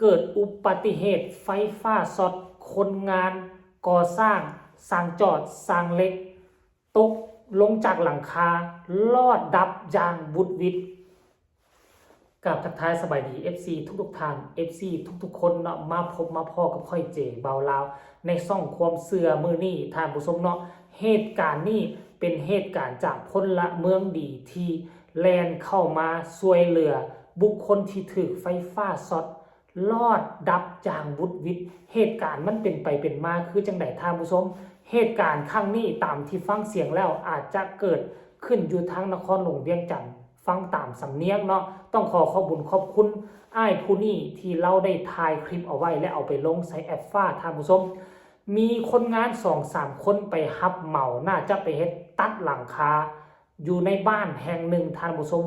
เกิดอุบัติเหตุไฟฟ้าช็อตคนงานก่อสร้างสร้างจอดสร้างเล็กตกลงจากหลังคาลอดดับอย่างบุดวิดกับทักทายสบายดี FC ทุกท่าน FC ทุกคนเนาะมาพบมาพ่อกับค่อยเจเบาลาวในซ่องความเสื่อมือนี่ท่านผู้ชมเนาะเหตุการณ์นี้เป็นเหตุการณ์จากพลเมืองดีที่แลนเข้ามาช่วยเหลือบุคคลที่ถูกไฟฟ้าช็อตลอดดับอย่างบุดวิดเหตุการณ์มันเป็นไปเป็นมาคือจังไดท่านผู้ชมเหตุการณ์ครั้งนี้ตามที่ฟังเสียงแล้วอาจจะเกิดขึ้นอยู่ทางนครหลวงเวียงจันทน์ฟังตามสำเนียงเนาะต้องขอบบุญขอบคุณอ้ายผู้นี้ที่เราได้ถ่ายคลิปเอาไว้และเอาไปลงใส่แอปฟ้าท่านผู้ชมมีคนงาน 2-3 คนไปฮับเหมาน่าจะไปเฮ็ดตัดหลังคาอยู่ในบ้านแห่งหนึ่งท่านผู้ชม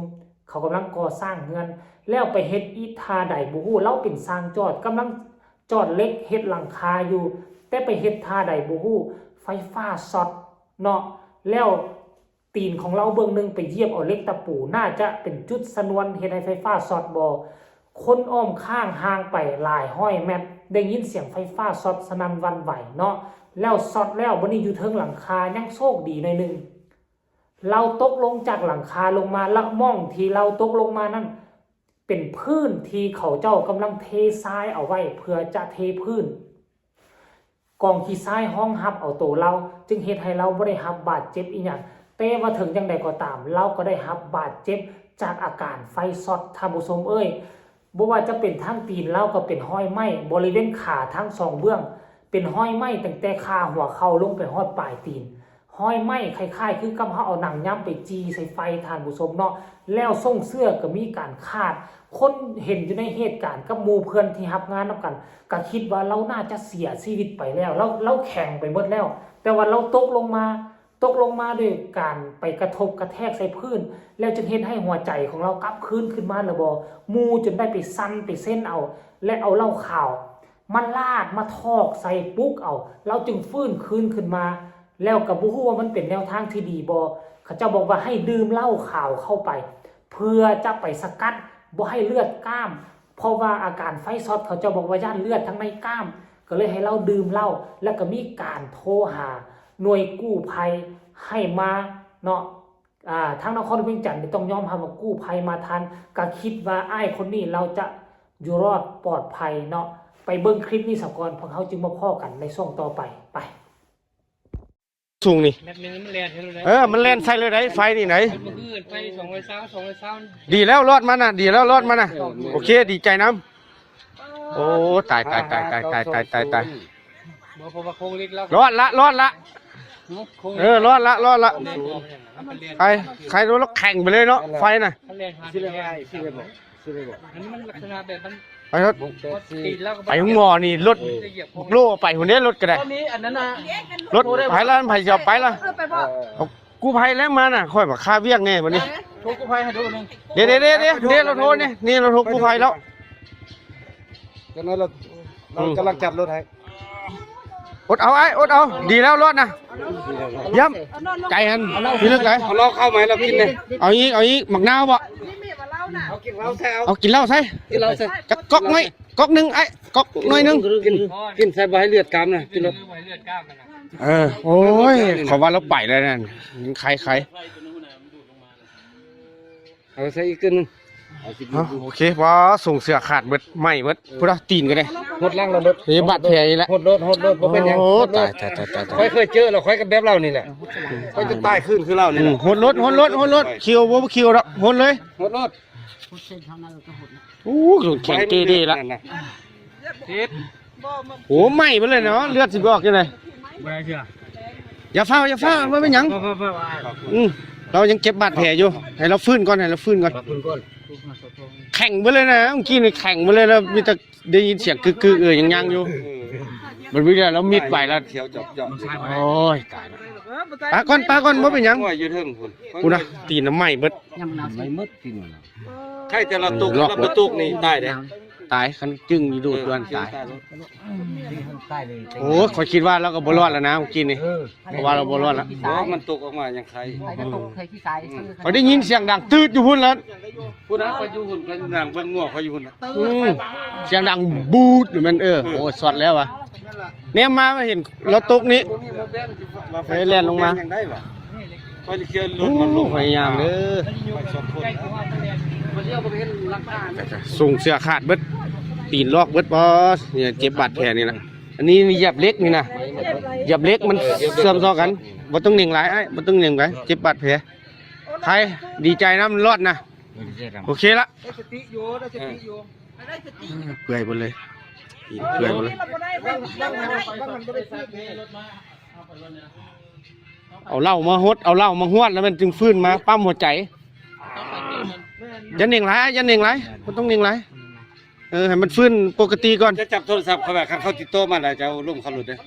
เขากำลังก่อสร้างเรือนแล้วไปเฮ็ดอีทาใดบ่ฮู้เราเป็นสร้างจอดกำลังจอดเล็กเฮ็ดหลังคาอยู่แต่ไปเฮ็ดทาใดบ่ฮู้ไฟฟ้าช็อตเนาะแล้วตีนของเราเบื้องหนึ่งไปเยียบเอาเล็กตะปูน่าจะเป็นจุดสนวนเฮ็ดให้ไฟฟ้าช็อตบ่คนอ้อมข้างห่างไปหลายห้อยแมตรได้ยินเสียงไฟฟ้าช็อตสนั่นหวั่นไหวเนาะแล้วช็อตแล้วบ่นี้อยู่เทิงหลังคายังโชคดีหน่อยนึงเราตกลงจากหลังคาลงมาละม่องที่เราตกลงมานั่นเป็นพื้นที่เขาเจ้ากำลังเททรายเอาไว้เพื่อจะเทพื้นกองที่ทรายห้องฮับเอาตัวเราจึงเฮ็ดให้เราบ่ได้รับบาดเจ็บอีหยังแต่ว่าถึงจังใดก็ตามเราก็ได้รับบาดเจ็บจากอาการไฟช็อตท่านผู้ชมเอ้ยบ่ว่าจะเป็นทางตีนเราก็เป็นห้อยไหม้บริเวณขาทั้งสองเบื้องเป็นห้อยไหม้ตั้งแต่ขาหัวเข่าลงไปฮอดปลายตีนห้อยไหม้คล้ายๆคือกำเฮาเอาหนังย้ำไปจีใส่ไฟท่านผู้ชมเนาะแล้วส่งเสื้อก็มีการขาดคนเห็นอยู่ในเหตุการณ์กับหมู่เพื่อนที่รับงานนำกันก็คิดว่าเราน่าจะเสียชีวิตไปแล้วเราแข็งไปหมดแล้วแต่ว่าเราตกลงมาด้วยการไปกระทบกระแทกใส่พื้นแล้วจึงเห็นให้หัวใจของเรากลับคืนขึ้นมาแล้วบ่มูจนได้ไปสั่นไปเส้นเอาและเอาเหล้าขาวมาลาดมาทอกใส่ปุ๊กเอาเราจึงฟื้นคืนขึ้นมาแล้วก็บ่ฮู้ว่ามันเป็นแนวทางที่ดีบ่เขาเจ้าบอกว่าให้ดื่มเหล้าขาวเข้าไปเพื่อจะไปสกัดบ่ให้เลือดกล้ามเพราะว่าอาการไฟช็อตเขาเจ้าบอกว่าย่านเลือดทั้งในกล้ามก็เลยให้เราดื่มเหล้าแล้วก็มีการโทรหาหน่วยกู้ภัยให้มาเนาะทางนครเวียงจันทน์ต้องยอมรับว่ากู้ภัยมาทันก็คิดว่าอ้ายคนนี้เราจะอยู่รอดปลอดภัยเนาะไปเบิ่งคลิปนี้สักก่อนพวกเขาจึงมาพ้อกันในช่วงต่อไปไปสูงนี่แบบนี้มันแล่นให้รู้ได้มันแล่นใส่เลยได้ไฟนี่ไหนมันคือไฟ220ดีแล้วรอดมันน่ะดีแล้วรอดมันน่ะโอเคดีใจน้ำโอ้ตายบ่พอว่าโคงเล็กแล้วรอดละรอดละรอดละใครรู้แล้วแข่งไปเลยเนาะไฟน่ะสิเลยบอกอันนี้มันลักษณะแบบมันไปรถไปหงอนี่รถโล่ไปคนนี้รถก็ได้ตอนนี้อันนั้นน่ะรถไปแล้วไปจะไปแล้วกู้ภัยแล้วมาน่ะค่อยมาค่าเวียงเนี่ยวันนี้โทรกู้ภัยให้ดูนึงเดี๋ยวเราโทรนี่เราโทรกู้ภัยแล้วตอนนั้นเรากำลังจัดรถให้อดเอาดีแล้วรอดนะย้ำใจหันพี่นึกไรเอาเราเข้าไหมเรากินเลยเอาอีกหมักนาวบ่เอากินเหล้าใส่กินเหล้าใส่จะก๊อกน้อยก๊อกนึงก๊อกน้อยนึงกินใส่ใบเลือดกามนะกินรถโอ้ยขอว่าเราไปเลยนั่นใครเอาใส่อีกนึงโอเคว่าส่งเสือขาดเบิดไหมเบิดพุทธตีนกันเลยหดล่างเรารถนี่บาดแผลนี่แหละหดรถเพราะเป็นอย่างตายค่อยเคยเจอเราค่อยกับแบบเรานี่แหละค่อยจะตายขึ้นคือเรานี่แหละหดรถคิวบ่คิวแล้วหดเลยหดรถโอ้แข็งดีละโอ้ไหมไปเลยเนาะเลือดสิบออกยังไงอย่าเฝ้าไม่เป็นหยังเรายังเก็บบาดแผลอยู่ให้เราฟื้นก่อนแข่งไปเลยนะเมื่อกี้นี่แข่งไปเลยแล้วมีแต่ได้ยินเสียงกึกยังอยู่มันวิ่งแล้วมิดไปแล้วเขียวจบโอ้ยตายแล้วปาก่อนบ่เป็นหยังกูนะตีนน้ำไหม้เบิดใช่แต่เราตุกนี่ได้เด้ ตายคันจึงอยู่ดูดดวนตาย ใต้เลย โอ้ข่อยคิดว่าเราก็บ่รอดแล้วนะเมื่อกี้นี่เพราะว่าเราบ่รอดแล้ว เพราะมันตกออกมาอย่างใคร ใครจะตกใครที่ตาย ข่อยได้ยินเสียงดังตืดอยู่พุ่นแล้ว ผู้นั้นเขาอยู่หุ่นกันหนังเบิ่งงัวเขาอยู่หุ่นน่ะ เสียงดังบูดอยู่มันโอ้สอดแล้ววะเนี่ยมาเห็นรถตกนี้ ไปแล่นลงมา ยังได้บ่ไปเคลียร์ร โอ้ ถมันลง พยายามเด้อ ไปสองคนมันเลี้ยวบ่เห็นหลักฐาน ส่งเสื้อขาดเบิดตีนลอกเบิดบอสเนี่ยเจ็บบาดแผลนี่นะอันนี้เหยียบเล็กนี่นะเหยียบเล็กมันเสื่อมซ้อกันบ่ต้องหนิ่งหลายไอ้บ่ต้องหนิ่งไปเจ็บบาดแผลใครดีใจนะมันรอดนะโอเคละ ได้สติอยู่ได้สติอยู่ เปื่อยหมดเลยเปื่อยหมดเลยเอาเหล้ามาฮดเอาเหล้ามาหวดแล้วมันจึงฟื้นมาปั๊มหัวใจอย่าหนิ่งหลายอย่าหนิ่งหลายบ่ต้องหนิ่งหลายให้มันฟื้นปกติก่อน จะจับโทรศัพท์เขาแบบคันเขาติดโตมาแล้วจะเอาลงเขาหลุดเด้อ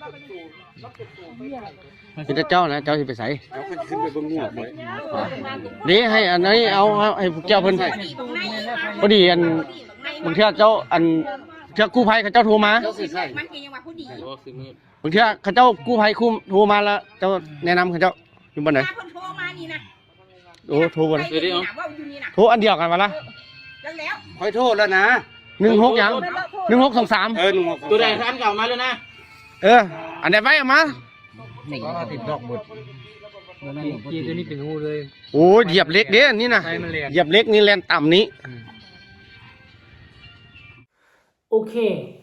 เป็นเจ้านะเจ้าสิไปใส่ เขาก็ขึ้นไปเบิ่งงัวไป นี่ให้อันนี้เอาให้พวกเจ้าเพิ่นพอดีอันบางเทื่อเจ้าอันเทื่อกู้ภัยเขาเจ้าโทรมา เจ้าสิใส่ มันเป็นยังว่าผู้ดี บางเทื่อเขาเจ้ากู้ภัยคุมโทรมาแล้วเจ้าแนะนำเขาเจ้าอยู่บ่ไหน ถ้าคนโทรมานี่นะ โอ้โทรบ่ไหน เดี๋ยวว่าอยู่นี่นะ โทรอันเดียวกันวะล่ะ แล้วแล้ว คอยโทษแล้วนะ 16หยัง1623 ลุง ตัวแดงอันเก่ามาแล้วนะ อันใดไว้เอามา นี่ก็ติดดอกหมดกีตัวนี้เป็นงูเลย โอ้เหยียบเหล็กเด้อันนี้นะเหยียบเหล็กนี่แล่นต่ำนี้ โอเค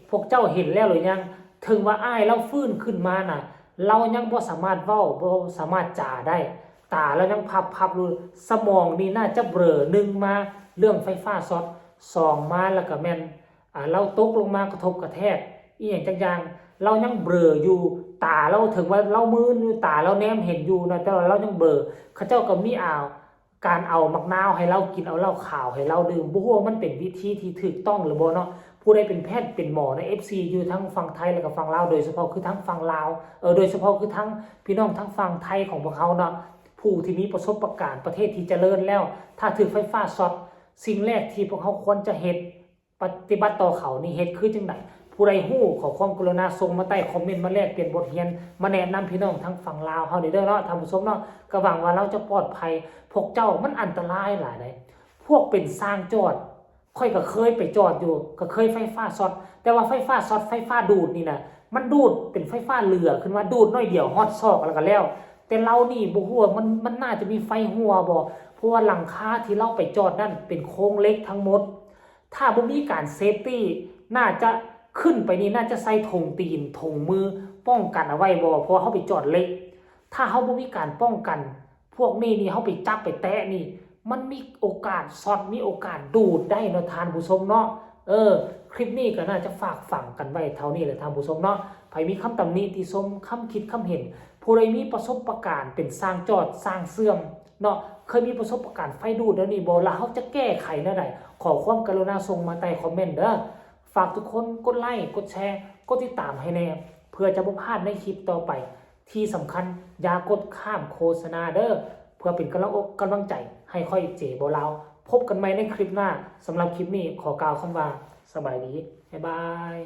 พวกเจ้าเห็นแล้วหรือยัง ถึงว่าอ้ายเราฟื้นขึ้นมาน่ะ เรายังบ่สามารถเว้าบ่สามารถจ่าได้ ตาเรายังพับรู้สมองนี่น่าจะเบลอหนึ่งมาเรื่องไฟฟ้าช็อตสองมาแล้วก็แม่นเราตกลงมากระทบกระแทกอีหยังจักอย่างเรายังเบลออยู่ตาเราถึงว่าเรามืนอยู่ตาเราแนมเห็นอยู่นะแต่ว่าเรายังเบลอเขาเจ้าก็มีการเอามักนาวให้เรากินเอาเหล้าขาวให้เราดื่มบ่ฮู้ว่ามันเป็นวิธีที่ถูกต้องหรือบ่เนาะผู้ใดเป็นแพทย์เป็นหมอใน FC อยู่ทั้งฝั่งไทยแล้วก็ฝั่งลาวโดยเฉพาะคือทั้งฝั่งลาวโดยเฉพาะคือทั้งพี่น้องทั้งฝั่งไทยของพวกเขาเนาะผู้ที่มีประสบการณ์ประเทศที่เจริญแล้วถ้าถูกไฟฟ้าช็อตสิ่งแรกที่พวกเขาควรจะเฮ็ดปฏิบัติต่อเขานี่เฮ็ดคือจังได๋ผู้ใดฮู้ขอความกรุณาส่งมาใต้คอมเมนต์มาแลกเปลี่ยนบทเรียนมาแนะนำพี่น้องทั้งฝั่งลาวเฮาเด้อเนาะท่านผู้ชมเนาะก็หวังว่าเราจะปลอดภัยพวกเจ้ามันอันตรายหลายได้พวกเป็นสร้างจอดค่อยก็เคยไปจอดอยู่ก็เคยไฟฟ้าช็อตแต่ว่าไฟฟ้าช็อตไฟฟ้าดูดนี่น่ะมันดูดเป็นไฟฟ้าเหลือขึ้นมาดูดน้อยเดียวฮอดซอกแล้วก็แล้วแต่เรานี่บ่ฮู้ว่ามันน่าจะมีไฟหัวบ่เพราะว่าหลังคาที่เราไปจอดนั่นเป็นโครงเหล็กทั้งหมดถ้าบ่มีการเซฟตี้น่าจะขึ้นไปนี่น่าจะใส่ถุงตีนถุงมือป้องกันเอาไว้บ่เพราะเฮาไปจอดเหล็กถ้าเฮาบ่มีการป้องกันพวกนี้เฮาไปจับไปแตะนี่มันมีโอกาสช็อตมีโอกาสดูดได้เนาะท่านผู้ชมเนาะคลิปนี้ก็น่าจะฝากฝังกันไว้เท่านี้แหละท่านผู้ชมเนาะใครมีคำตำหนิติชมคำคิดคำเห็นผู้ใดมีประสบการณ์เป็นสร้างจอดสร้างเสื่อมเนาะเคยมีประสบการณ์ไฟดูดแล้วนี่บ่ล่ะเฮาจะแก้ไขแนวใดขอความกรุณาส่งมาใต้คอมเมนต์เด้อฝากทุกคนกดไลค์กดแชร์กดติดตามให้แน่เพื่อจะบ่พลาดในคลิปต่อไปที่สำคัญอย่ากดข้ามโฆษณาเด้อเพื่อเป็นกำลังใจให้ค่อยเจ๋บ่ลาวพบกันใหม่ในคลิปหน้าสำหรับคลิปนี้ขอกล่าวคำว่าสบายดีบ๊ายบาย